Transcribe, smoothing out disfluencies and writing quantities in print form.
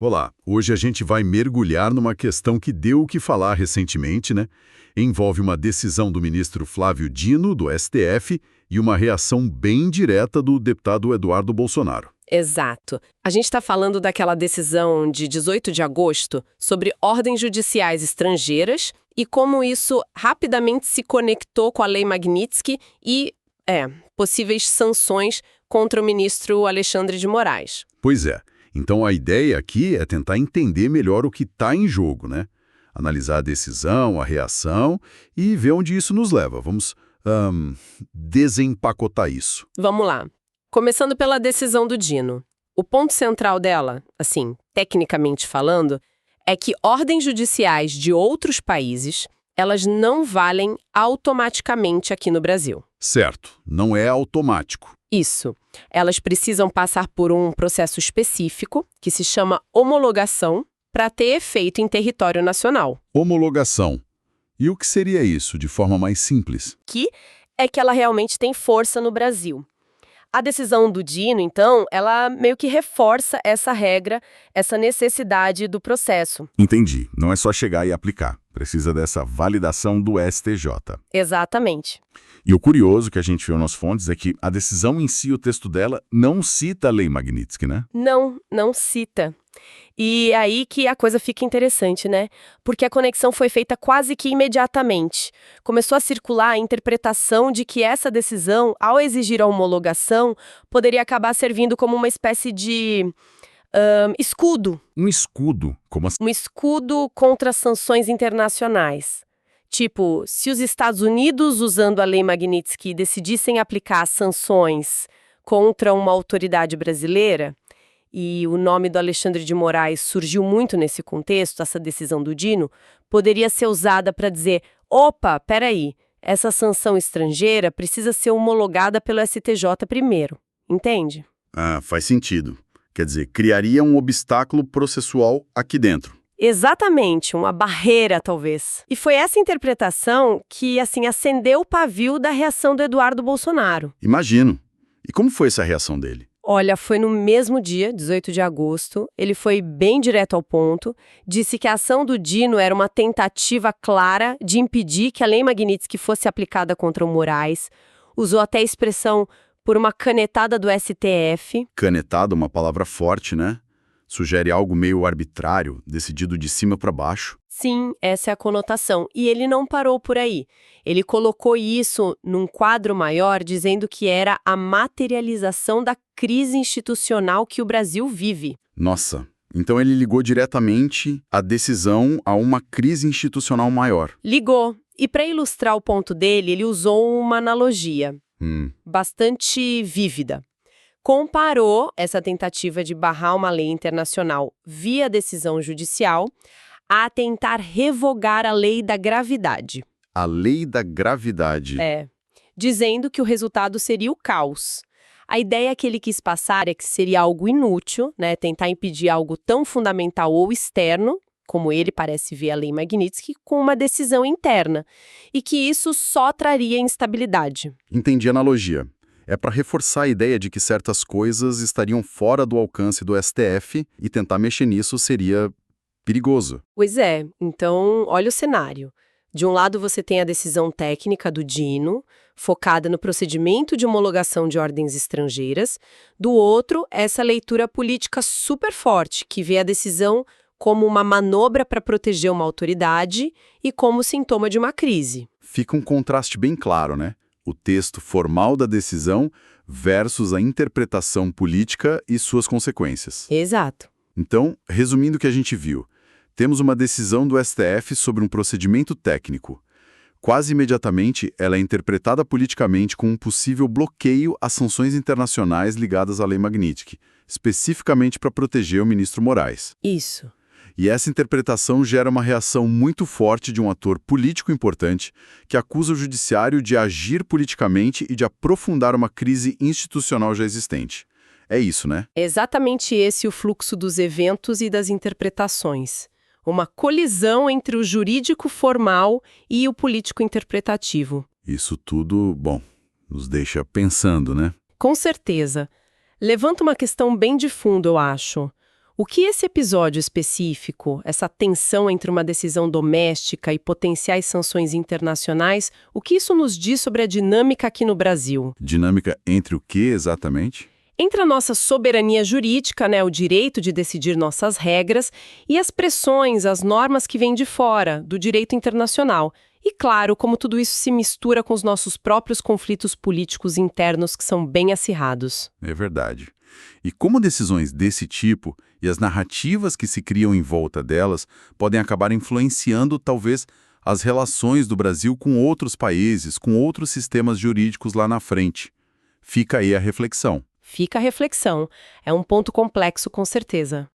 Olá, hoje a gente vai mergulhar numa questão que deu o que falar recentemente, né? Envolve uma decisão do ministro Flávio Dino, do STF, e uma reação bem direta do deputado Eduardo Bolsonaro. Exato. A gente está falando daquela decisão de 18 de agosto sobre ordens judiciais estrangeiras e como isso rapidamente se conectou com a Lei Magnitsky e, possíveis sanções contra o ministro Alexandre de Moraes. Pois é. Então a ideia aqui é tentar entender melhor o que está em jogo, né? Analisar a decisão, a reação e ver onde isso nos leva. Vamos desempacotar isso. Vamos lá. Começando pela decisão do Dino. O ponto central dela, assim, tecnicamente falando, é que ordens judiciais de outros países, elas não valem automaticamente aqui no Brasil. Certo, não é automático. Isso. Elas precisam passar por um processo específico, que se chama homologação, para ter efeito em território nacional. Homologação. E o que seria isso, de forma mais simples? Que é que ela realmente tem força no Brasil. A decisão do Dino, então, ela meio que reforça essa regra, essa necessidade do processo. Entendi. Não é só chegar e aplicar. Precisa dessa validação do STJ. Exatamente. E o curioso que a gente viu nas fontes é que a decisão em si, o texto dela, não cita a Lei Magnitsky, né? Não cita. E é aí que a coisa fica interessante, né? Porque a conexão foi feita quase que imediatamente. Começou a circular a interpretação de que essa decisão, ao exigir a homologação, poderia acabar servindo como uma espécie de escudo. Um escudo? Como assim? Um escudo contra sanções internacionais. Tipo, se os Estados Unidos, usando a Lei Magnitsky, decidissem aplicar sanções contra uma autoridade brasileira, e o nome do Alexandre de Moraes surgiu muito nesse contexto, essa decisão do Dino, poderia ser usada para dizer, opa, peraí, essa sanção estrangeira precisa ser homologada pelo STJ primeiro, entende? Ah, faz sentido. Quer dizer, criaria um obstáculo processual aqui dentro. Exatamente, uma barreira, talvez. E foi essa interpretação que, assim, acendeu o pavio da reação do Eduardo Bolsonaro. Imagino. E como foi essa reação dele? Olha, foi no mesmo dia, 18 de agosto, ele foi bem direto ao ponto, disse que a ação do Dino era uma tentativa clara de impedir que a Lei Magnitsky fosse aplicada contra o Moraes, usou até a expressão por uma canetada do STF. Canetada, uma palavra forte, né? Sugere algo meio arbitrário, decidido de cima para baixo. Sim, essa é a conotação. E ele não parou por aí. Ele colocou isso num quadro maior, dizendo que era a materialização da crise institucional que o Brasil vive. Nossa, então ele ligou diretamente a decisão a uma crise institucional maior. Ligou. E para ilustrar o ponto dele, ele usou uma analogia bastante vívida. Comparou essa tentativa de barrar uma lei internacional via decisão judicial a tentar revogar a lei da gravidade. A lei da gravidade. Dizendo que o resultado seria o caos. A ideia que ele quis passar é que seria algo inútil, né, tentar impedir algo tão fundamental ou externo, como ele parece ver a Lei Magnitsky, com uma decisão interna, e que isso só traria instabilidade. Entendi a analogia. É para reforçar a ideia de que certas coisas estariam fora do alcance do STF e tentar mexer nisso seria perigoso. Pois é, então olha o cenário. De um lado você tem a decisão técnica do Dino, focada no procedimento de homologação de ordens estrangeiras. Do outro, essa leitura política super forte, que vê a decisão como uma manobra para proteger uma autoridade e como sintoma de uma crise. Fica um contraste bem claro, né? O texto formal da decisão versus a interpretação política e suas consequências. Exato. Então, resumindo o que a gente viu, temos uma decisão do STF sobre um procedimento técnico. Quase imediatamente, ela é interpretada politicamente com um possível bloqueio às sanções internacionais ligadas à Lei Magnitsky, especificamente para proteger o ministro Moraes. Isso. E essa interpretação gera uma reação muito forte de um ator político importante que acusa o judiciário de agir politicamente e de aprofundar uma crise institucional já existente. É isso, né? É exatamente esse o fluxo dos eventos e das interpretações. Uma colisão entre o jurídico formal e o político interpretativo. Isso tudo, bom, nos deixa pensando, né? Com certeza. Levanta uma questão bem de fundo, eu acho. O que esse episódio específico, essa tensão entre uma decisão doméstica e potenciais sanções internacionais, o que isso nos diz sobre a dinâmica aqui no Brasil? Dinâmica entre o que exatamente? Entre a nossa soberania jurídica, né, o direito de decidir nossas regras, e as pressões, as normas que vêm de fora, do direito internacional. E claro, como tudo isso se mistura com os nossos próprios conflitos políticos internos que são bem acirrados. É verdade. E como decisões desse tipo e as narrativas que se criam em volta delas podem acabar influenciando, talvez, as relações do Brasil com outros países, com outros sistemas jurídicos lá na frente. Fica aí a reflexão. Fica a reflexão. É um ponto complexo, com certeza.